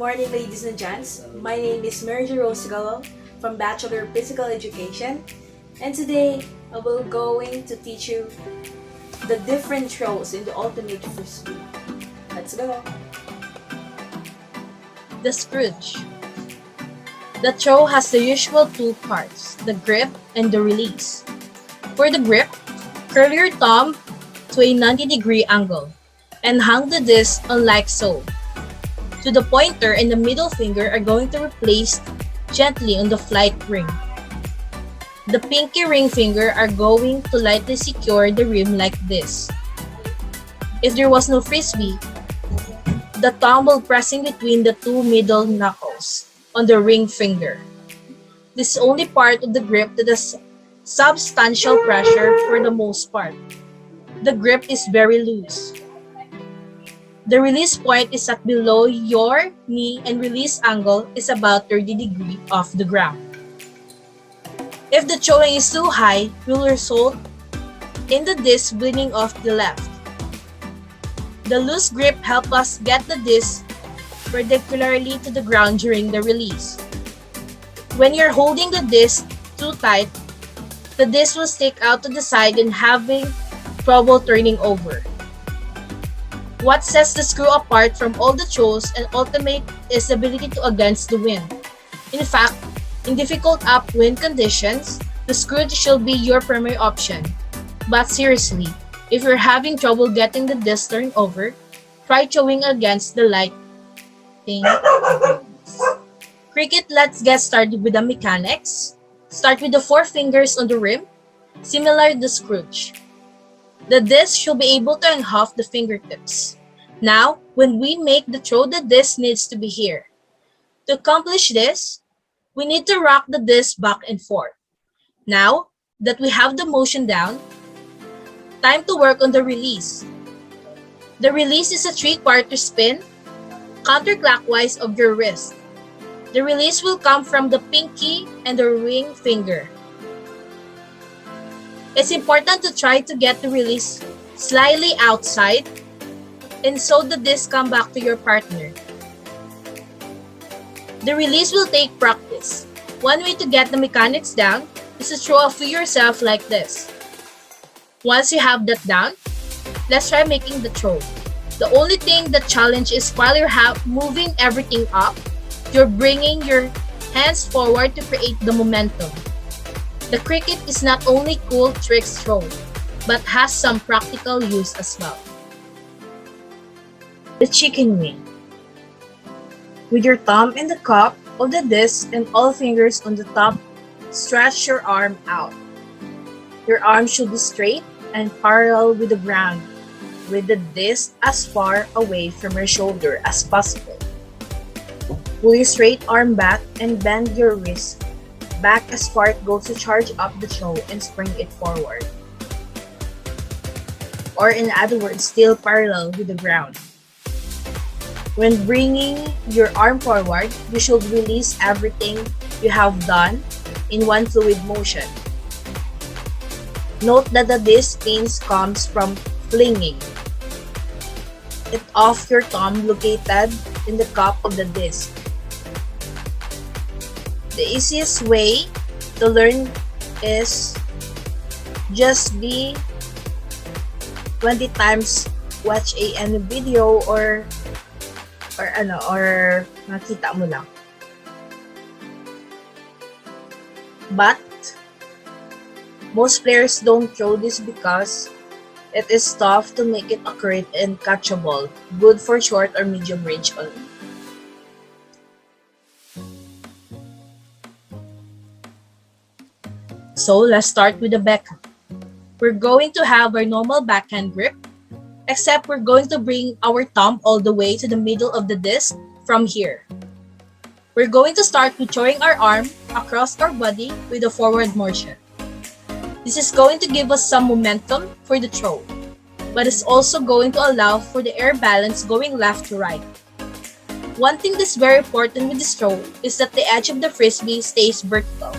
morning, ladies and gents. My name is Mary Rose Gallo from Bachelor of Physical Education, and today I will going to teach you the different throws in the ultimate frisbee. Let's go. The Scrooge. The throw has the usual two parts, the grip and the release. For the grip, curl your thumb to a 90-degree angle and hang the disc on like so. To the pointer and the middle finger are going to replace gently on the flight ring. The pinky ring finger are going to lightly secure the rim like this. If there was no frisbee, the thumb will pressing between the two middle knuckles on the ring finger. This is only part of the grip that has substantial pressure for the most part. The grip is very loose. The release point is at below your knee and release angle is about 30 degrees off the ground. If the throwing is too high, it will result in the disc bleeding off the left. The loose grip helps us get the disc perpendicularly to the ground during the release. When you're holding the disc too tight, the disc will stick out to the side and having trouble turning over. What sets the screw apart from all the throws and ultimate is the ability to against the wind. In fact, in difficult upwind conditions, the screw should be your primary option. But seriously, if you're having trouble getting the disc turned over, try throwing against the lighting breeze. Cricket, let's get started with the mechanics. Start with the 4 fingers on the rim, similar to the Scrooge. The disc should be able to engulf the fingertips. Now, when we make the throw, the disc needs to be here. To accomplish this, we need to rock the disc back and forth. Now that we have the motion down, time to work on the release. The release is a 3/4 spin, counterclockwise of your wrist. The release will come from the pinky and the ring finger. It's important to try to get the release slightly outside and so the disc come back to your partner. The release will take practice. One way to get the mechanics down is to throw a few yourself like this. Once you have that down, let's try making the throw. The only thing that challenge is while you're moving everything up, you're bringing your hands forward to create the momentum. The cricket is not only cool tricks throw, but has some practical use as well. The chicken wing. With your thumb in the cup of the disc and all fingers on the top, stretch your arm out. Your arm should be straight and parallel with the ground, with the disc as far away from your shoulder as possible. Pull your straight arm back and bend your wrist back as far it goes to charge up the throw and spring it forward. Or in other words, still parallel with the ground. When bringing your arm forward, you should release everything you have done in one fluid motion. Note that the disc means comes from flinging it off your thumb located in the cup of the disc. The easiest way to learn is just be 20 times watch any video or makita mo lang. But most players don't throw this because it is tough to make it accurate and catchable, good for short or medium range only. So let's start with the backhand. We're going to have our normal backhand grip, except we're going to bring our thumb all the way to the middle of the disc from here. We're going to start with throwing our arm across our body with a forward motion. This is going to give us some momentum for the throw, but it's also going to allow for the air balance going left to right. One thing that's very important with this throw is that the edge of the frisbee stays vertical.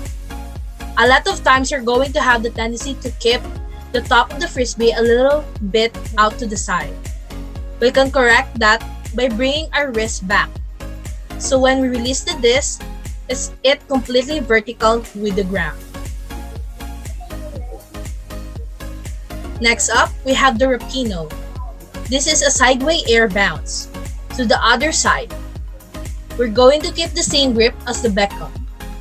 A lot of times you're going to have the tendency to keep the top of the frisbee a little bit out to the side. We can correct that by bringing our wrist back. So when we release the disc, it completely vertical with the ground. Next up, we have the rapino. This is a sideway air bounce. To the other side, we're going to keep the same grip as the Beckham.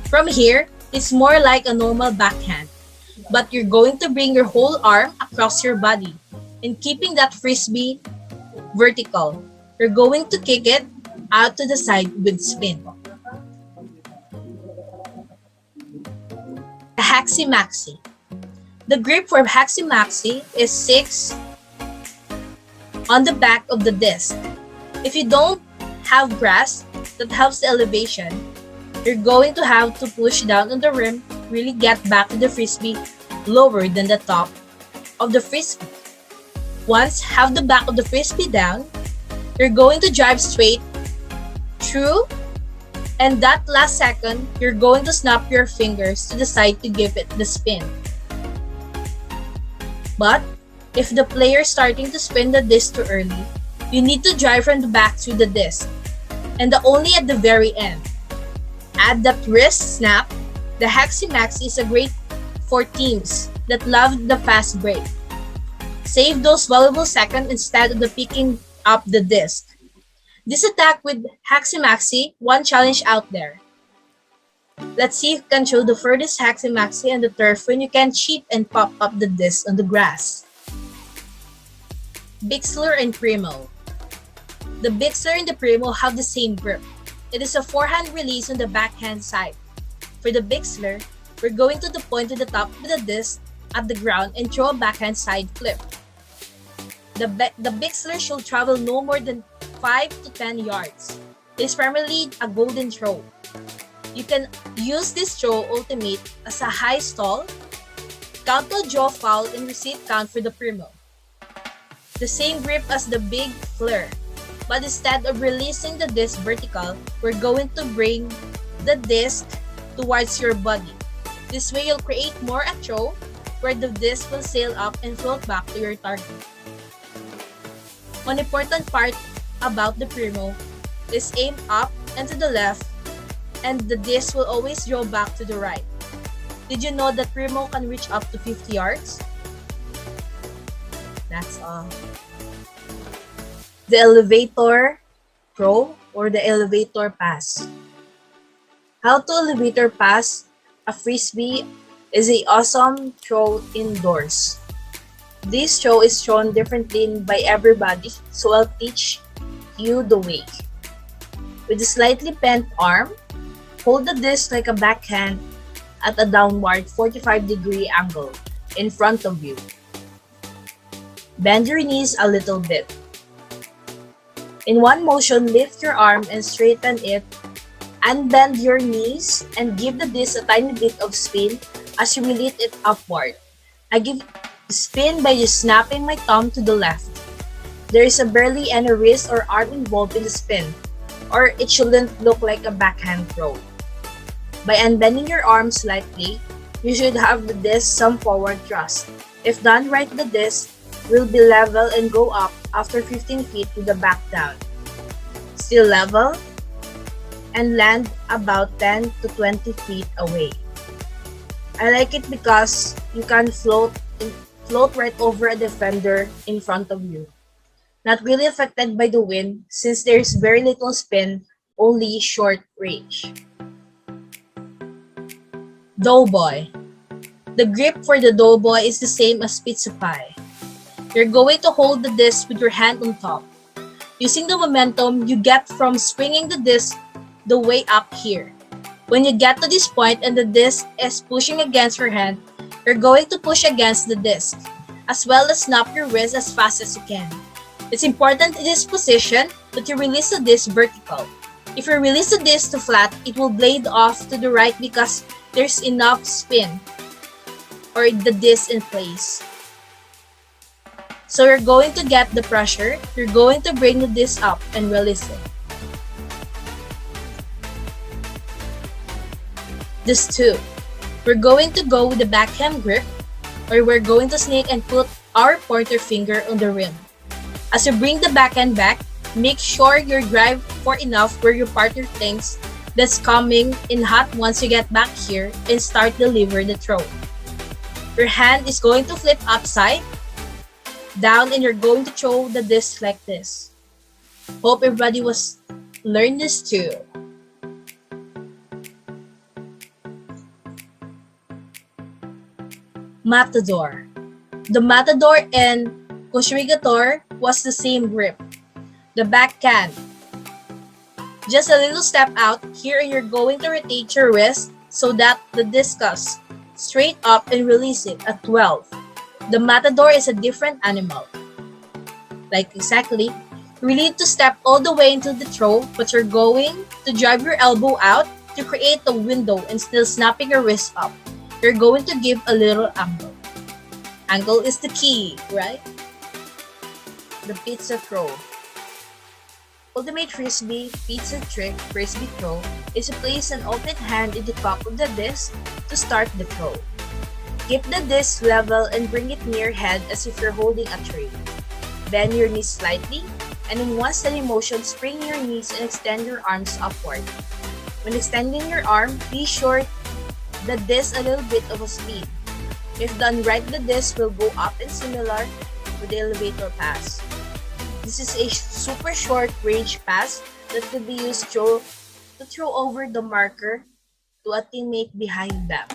From here, it's more like a normal backhand, but you're going to bring your whole arm across your body and keeping that frisbee vertical. You're going to kick it out to the side with spin. The Haxi-Maxi. The grip for Haxi-Maxi is 6 on the back of the disc. If you don't have grasp that helps the elevation, you're going to have to push down on the rim, really get back to the frisbee lower than the top of the frisbee. Once have the back of the frisbee down, you're going to drive straight through, and that last second, you're going to snap your fingers to the side to give it the spin. But if the player is starting to spin the disc too early, you need to drive from the back through the disc, and only at the very end. Add that wrist snap. The Haxi-Maxi is a great for teams that love the fast break. Save those valuable seconds instead of the picking up the disc. This attack with Haxi-Maxi, one challenge out there. Let's see if you can show the furthest Haxi-Maxi on the turf when you can cheat and pop up the disc on the grass. Bixler and Primo. The Bixler and the Primo have the same grip. It is a forehand release on the backhand side. For the Bixler, we're going to the point to the top of the disc at the ground and throw a backhand side flip. The Bixler should travel no more than 5 to 10 yards. It is primarily a golden throw. You can use this throw ultimate as a high stall, count to draw foul, and receive count for the Primo. The same grip as the big flare, but instead of releasing the disc vertical, we're going to bring the disc towards your body. This way you'll create more a throw where the disc will sail up and float back to your target. One important part about the Primo is aim up and to the left, and the disc will always draw back to the right. Did you know that Primo can reach up to 50 yards? That's all. The elevator throw or the elevator pass. How to elevator pass a frisbee is an awesome throw indoors. This throw is thrown differently by everybody, so I'll teach you the way. With a slightly bent arm, hold the disc like a backhand at a downward 45-degree angle in front of you. Bend your knees a little bit. In one motion, lift your arm and straighten it. Unbend your knees and give the disc a tiny bit of spin as you release it upward. I give spin by just snapping my thumb to the left. There is barely any wrist or arm involved in the spin, or it shouldn't look like a backhand throw. By unbending your arm slightly, you should have the disc some forward thrust. If done right, the disc will be level and go up after 15 feet with the back down. Still level and land about 10 to 20 feet away. I like it because you can float right over a defender in front of you. Not really affected by the wind since there's very little spin, only short range. Doughboy. The grip for the doughboy is the same as pizza pie. You're going to hold the disc with your hand on top. Using the momentum you get from swinging the disc the way up here. When you get to this point and the disc is pushing against your hand, you're going to push against the disc, as well as snap your wrist as fast as you can. It's important in this position that you release the disc vertical. If you release the disc to flat, it will blade off to the right because there's enough spin or the disc in place. So you're going to get the pressure, you're going to bring the disc up and release it. This too. We're going to go with the backhand grip, or we're going to snake and put our pointer finger on the rim. As you bring the backhand back, Make sure you drive for enough where your partner thinks that's coming in hot once you get back here and start deliver the throw. Your hand is going to flip upside down and you're going to throw the disc like this. Hope everybody was learn this too. Matador. The Matador and Koshrigator was the same grip. The backhand. Just a little step out here and you're going to rotate your wrist so that the discus straight up and release it at 12. The Matador is a different animal. Like exactly, you need to step all the way into the throw, but you're going to drive your elbow out to create a window and still snapping your wrist up. You're going to give a little angle. Angle is the key, right? The pizza throw. Ultimate Frisbee pizza trick Frisbee throw is to place an alternate hand in the top of the disc to start the throw. Keep the disc level and bring it near head as if you're holding a tray. Bend your knees slightly, and in one steady motion, spring your knees and extend your arms upward. When extending your arm, be sure the disc a little bit of a speed. If done right, the disc will go up and similar to the elevator pass. This is a super short range pass that could be used to throw over the marker to a teammate behind them.